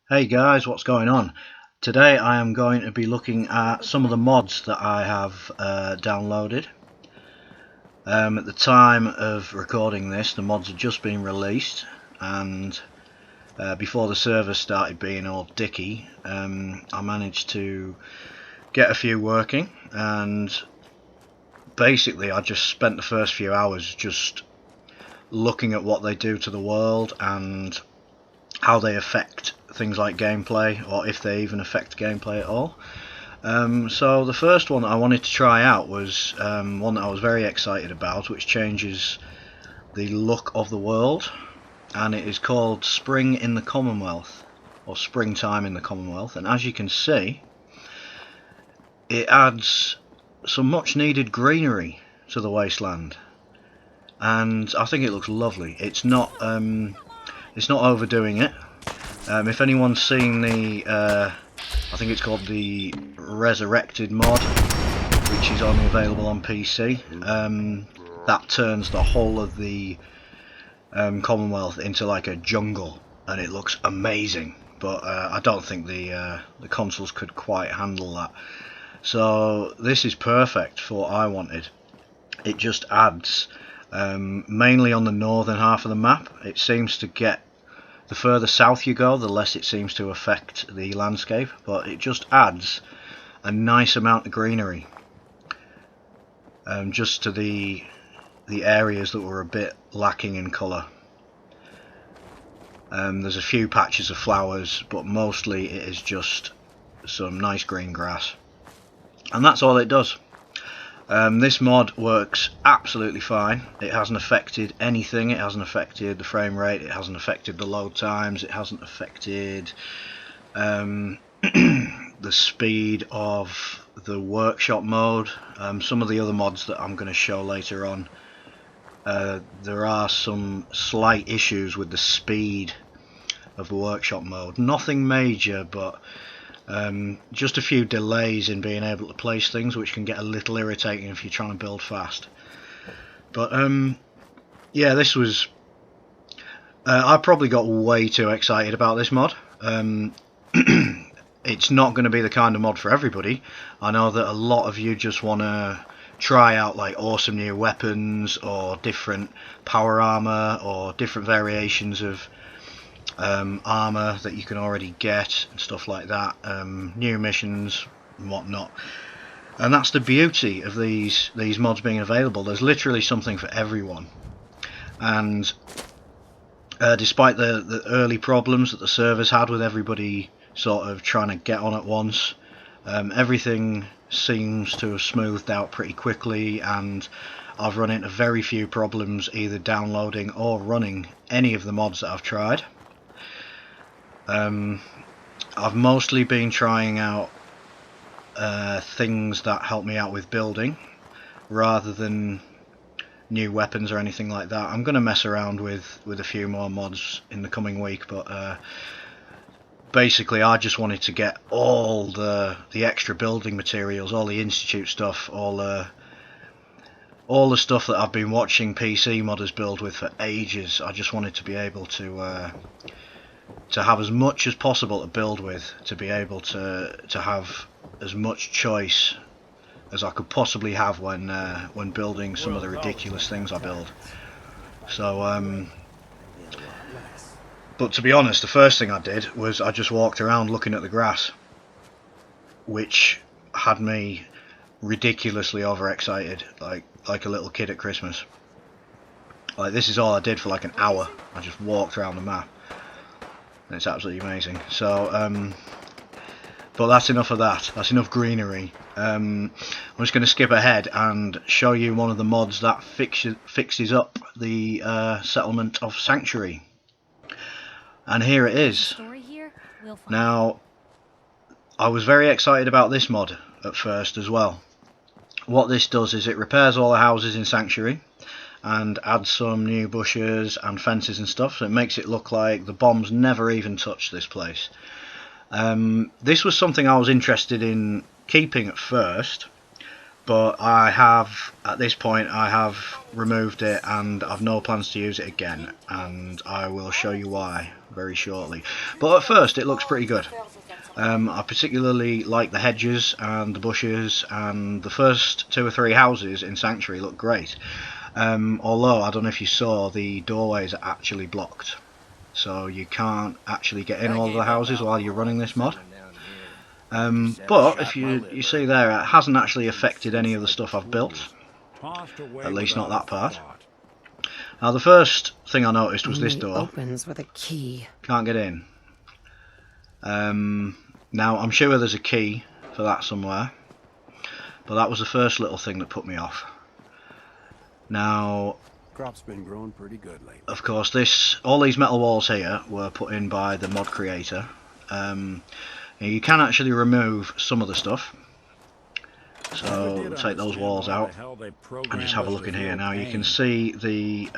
Hey guys, what's going on? Today I am going to be looking at some of the mods that I have downloaded. At the time of recording this, the mods had just been released, and before the server started being all dicky, I managed to get a few working, and basically I just spent the first few hours just looking at what they do to the world and how they affect things like gameplay, or if they even affect gameplay at all. So the first one that I wanted to try out was one that I was very excited about, which changes the look of the world, and it is called Spring in the Commonwealth, or Springtime in the Commonwealth. And as you can see, it adds some much needed greenery to the wasteland, and I think it looks lovely. It's not overdoing it. If anyone's seen the, I think it's called the Resurrected mod, which is only available on PC, that turns the whole of the Commonwealth into like a jungle, and it looks amazing. But I don't think the consoles could quite handle that. So this is perfect for what I wanted. It just adds, mainly on the northern half of the map. It seems to get, the further south you go, the less it seems to affect the landscape, but it just adds a nice amount of greenery, just to the areas that were a bit lacking in colour. There's a few patches of flowers, but mostly it is just some nice green grass, and that's all it does. This mod works absolutely fine. It hasn't affected anything. It hasn't affected the frame rate. It hasn't affected the load times. It hasn't affected the speed of the workshop mode. Some of the other mods that I'm going to show later on, there are some slight issues with the speed of the workshop mode. Nothing major, but just a few delays in being able to place things, which can get a little irritating if you're trying to build fast. But yeah, this was, I probably got way too excited about this mod. It's not going to be the kind of mod for everybody. I know that a lot of you just want to try out like awesome new weapons, or different power armor, or different variations of armor that you can already get and stuff like that, new missions and whatnot. And that's the beauty of these mods being available. There's literally something for everyone. And despite the early problems that the servers had with everybody sort of trying to get on at once, everything seems to have smoothed out pretty quickly, and I've run into very few problems either downloading or running any of the mods that I've tried. I've mostly been trying out things that help me out with building, rather than new weapons or anything like that. I'm going to mess around with a few more mods in the coming week, but basically I just wanted to get all the extra building materials, all the Institute stuff, all the stuff that I've been watching PC modders build with for ages. I just wanted to be able to have as much as possible to build with, to be able to have as much choice as I could possibly have when building some of the ridiculous things I build. So but to be honest, the first thing I did was I just walked around looking at the grass, which had me ridiculously overexcited, like a little kid at Christmas. Like, this is all I did for like an hour. I just walked around the map. It's absolutely amazing. So, but that's enough of that. That's enough greenery. I'm just going to skip ahead and show you one of the mods that fixes up the settlement of Sanctuary. And here it is. Now, I was very excited about this mod at first as well. What this does is it repairs all the houses in Sanctuary and adds some new bushes and fences and stuff, so it makes it look like the bombs never even touched this place. This was something I was interested in keeping at first, but I have, at this point, I have removed it and I've no plans to use it again, and I will show you why very shortly. But at first it looks pretty good. I particularly like the hedges and the bushes, and the first 2 or 3 houses in Sanctuary look great. Although, I don't know if you saw, the doorways are actually blocked, so you can't actually get in all of the houses while you're running this mod. But if you see there, it hasn't actually affected any of the stuff I've built, at least not that part. Now the first thing I noticed was this door. Opens with a key. Can't get in. Now I'm sure there's a key for that somewhere, but that was the first little thing that put me off. Now, crop's been growing pretty good lately. of course, all these metal walls here were put in by the mod creator. You can actually remove some of the stuff, so we'll take those walls out and just have a look in here. Now you can see the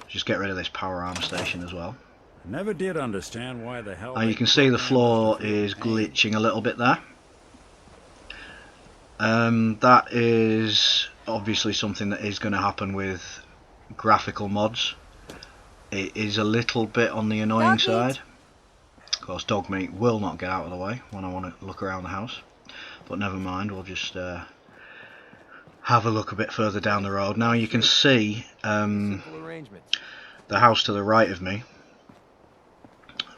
just get rid of this power armor station as well. Never did understand why the hell. Now you can see the floor is glitching a little bit there. That is obviously something that is going to happen with graphical mods. It is a little bit on the annoying side. Of course, dog meat will not get out of the way when I want to look around the house, but never mind, we'll just have a look a bit further down the road. Now you can see the house to the right of me.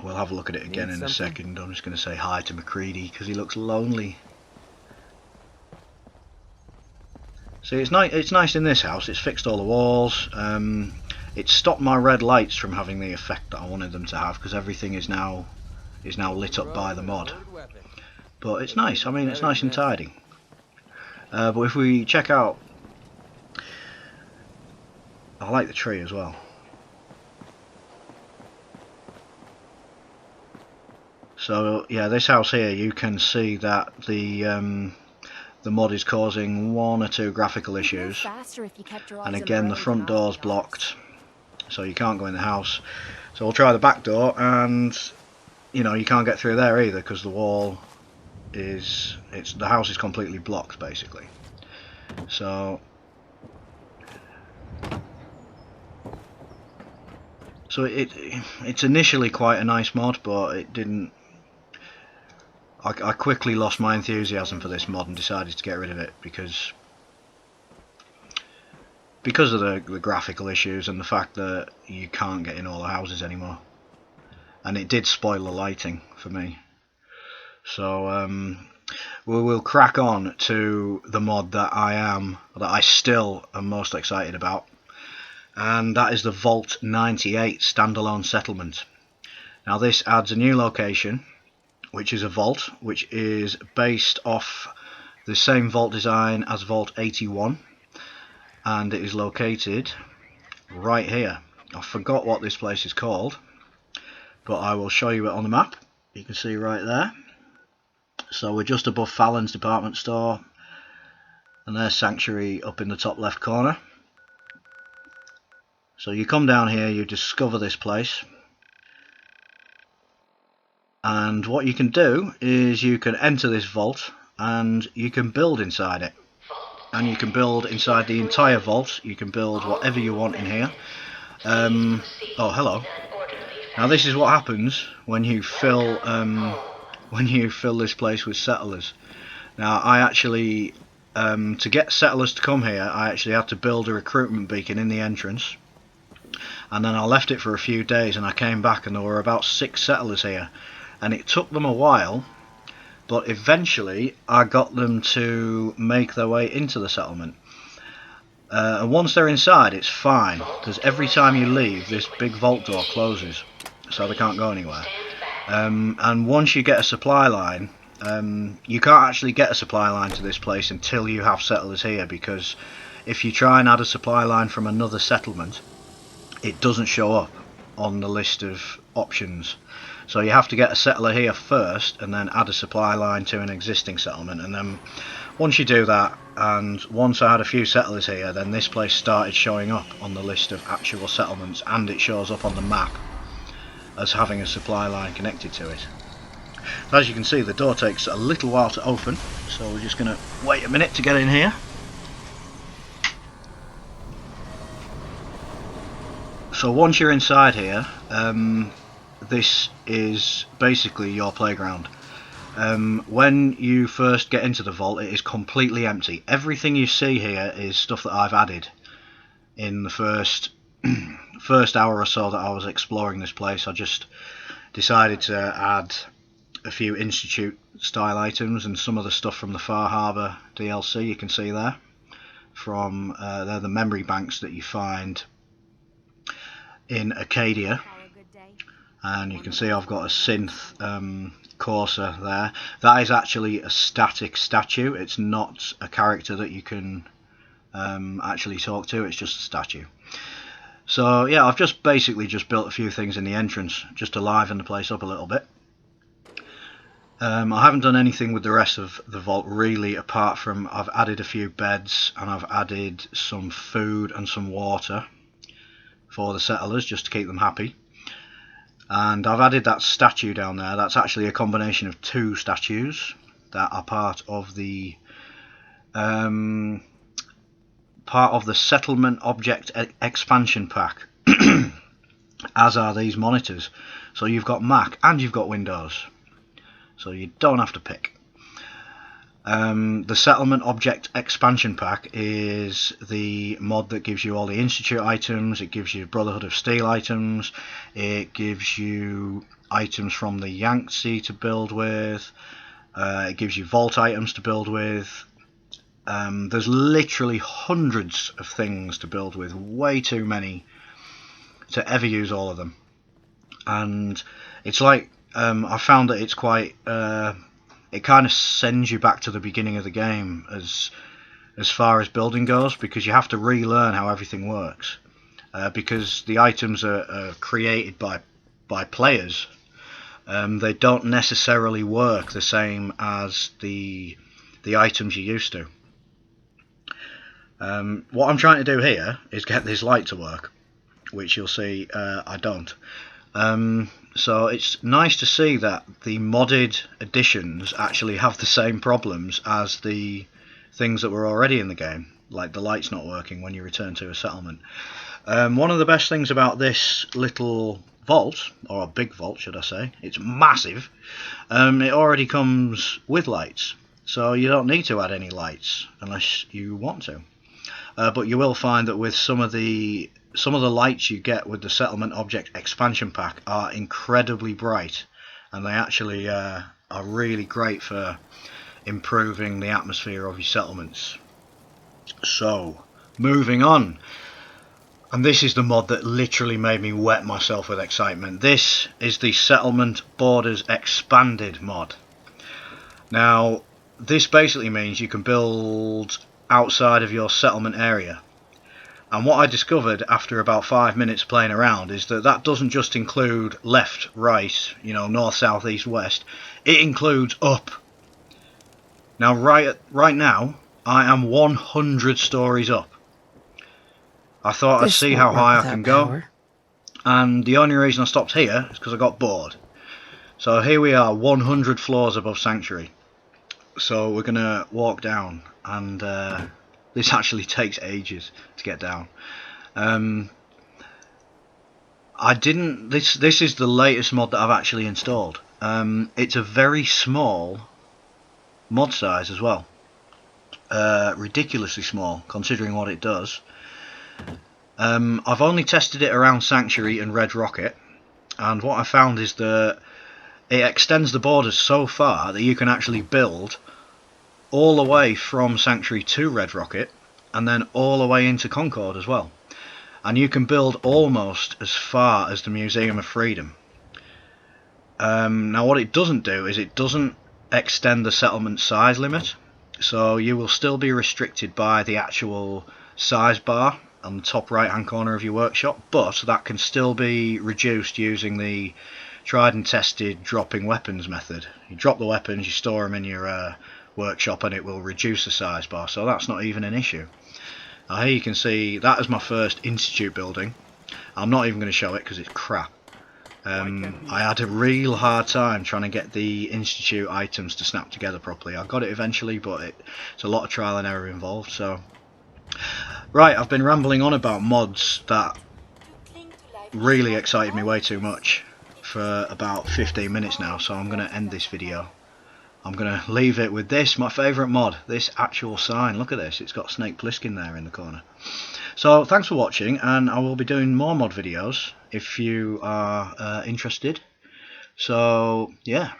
We'll have a look at it again in a second. I'm just going to say hi to McCready because he looks lonely. See, it's nice in this house. It's fixed all the walls. It stopped my red lights from having the effect that I wanted them to have, because everything is now lit up by the mod. But it's nice. I mean, it's nice and tidy. But if we check out, I like the tree as well. So yeah, this house here, you can see that the mod is causing 1 or 2 graphical issues, and again the front door's blocked, so you can't go in the house. So we'll try the back door, and you know, you can't get through there either because the wall is, the house is completely blocked basically. So it's initially quite a nice mod, but it didn't. I quickly lost my enthusiasm for this mod and decided to get rid of it because of the graphical issues and the fact that you can't get in all the houses anymore, and it did spoil the lighting for me. So we will crack on to the mod that I still am most excited about, and that is the Vault 98 standalone settlement. Now this adds a new location, which is a vault, which is based off the same vault design as Vault 81, and it is located right here. I forgot what this place is called, but I will show you it on the map. You can see right there. So we're just above Fallon's department store, and there's Sanctuary up in the top left corner. So you come down here, you discover this place, and what you can do is you can enter this vault and you can build inside it, and you can build inside the entire vault. You can build whatever you want in here. Oh, hello. Now this is what happens when you fill this place with settlers. Now I actually to get settlers to come here, I actually had to build a recruitment beacon in the entrance, and then I left it for a few days, and I came back and there were about 6 settlers here. And it took them a while, but eventually I got them to make their way into the settlement. And once they're inside, it's fine, because every time you leave, this big vault door closes, so they can't go anywhere. And once you get a supply line, you can't actually get a supply line to this place until you have settlers here, because if you try and add a supply line from another settlement, it doesn't show up on the list of options. So you have to get a settler here first and then add a supply line to an existing settlement, and then once you do that, and once I had a few settlers here, then this place started showing up on the list of actual settlements, and it shows up on the map as having a supply line connected to it. As you can see, the door takes a little while to open, so we're just going to wait a minute to get in here. So once you're inside here, this is basically your playground. When you first get into the vault, it is completely empty. Everything you see here is stuff that I've added in the first hour or so that I was exploring this place. I just decided to add a few Institute style items and some of the stuff from the Far Harbour DLC. You can see there from they're the memory banks that you find in Acadia, and you can see I've got a synth Corsair there. That is actually a static statue. It's not a character that you can actually talk to. It's just a statue. So yeah, I've just basically built a few things in the entrance just to liven the place up a little bit. I haven't done anything with the rest of the vault really, apart from I've added a few beds and I've added some food and some water for the settlers just to keep them happy. And I've added that statue down there. That's actually a combination of two statues that are part of the settlement object expansion pack, as are these monitors. So you've got Mac and you've got Windows, so you don't have to pick. The settlement object expansion pack is the mod that gives you all the Institute items. It gives you Brotherhood of Steel items. It gives you items from the Yangtze to build with. It gives you vault items to build with. There's literally hundreds of things to build with, way too many to ever use all of them. And it's like I found that it's quite it kind of sends you back to the beginning of the game as far as building goes, because you have to relearn how everything works, because the items are created by players. They don't necessarily work the same as the items you used to. What I'm trying to do here is get this light to work, which you'll see I don't. So it's nice to see that the modded editions actually have the same problems as the things that were already in the game, like the light's not working when you return to a settlement. One of the best things about this little vault, or a big vault should I say, it's massive, it already comes with lights, so you don't need to add any lights unless you want to. But you will find that with some of the lights you get with the settlement object expansion pack are incredibly bright, and they actually are really great for improving the atmosphere of your settlements. So moving on, and this is the mod that literally made me wet myself with excitement. This is the Settlement Borders Expanded mod. Now this basically means you can build outside of your settlement area. And what I discovered after about 5 minutes playing around is that doesn't just include left, right, north, south, east, west. It includes up. Now, right now, I am 100 stories up. I thought I'd see how high I can go. And the only reason I stopped here is because I got bored. So here we are, 100 floors above Sanctuary. So we're going to walk down, and this actually takes ages to get down. This is the latest mod that I've actually installed. It's a very small mod size as well. Ridiculously small considering what it does. I've only tested it around Sanctuary and Red Rocket, and what I found is that it extends the borders so far that you can actually build all the way from Sanctuary to Red Rocket, and then all the way into Concord as well. And you can build almost as far as the Museum of Freedom. Now what it doesn't do is it doesn't extend the settlement size limit, so you will still be restricted by the actual size bar on the top right hand corner of your workshop, but that can still be reduced using the tried and tested dropping weapons method. You drop the weapons, you store them in your workshop, and it will reduce the size bar, so that's not even an issue. Now here you can see that is my first Institute building. I'm not even going to show it because it's crap. I had a real hard time trying to get the Institute items to snap together properly. I got it eventually, but it's a lot of trial and error involved. So, right, I've been rambling on about mods that really excited me way too much for about 15 minutes now, so I'm going to end this video. I'm going to leave it with this, my favourite mod, this actual sign. Look at this, it's got Snake Plissken there in the corner. So thanks for watching, and I will be doing more mod videos if you are interested. So yeah,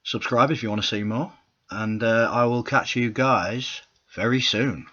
subscribe if you want to see more, and I will catch you guys very soon.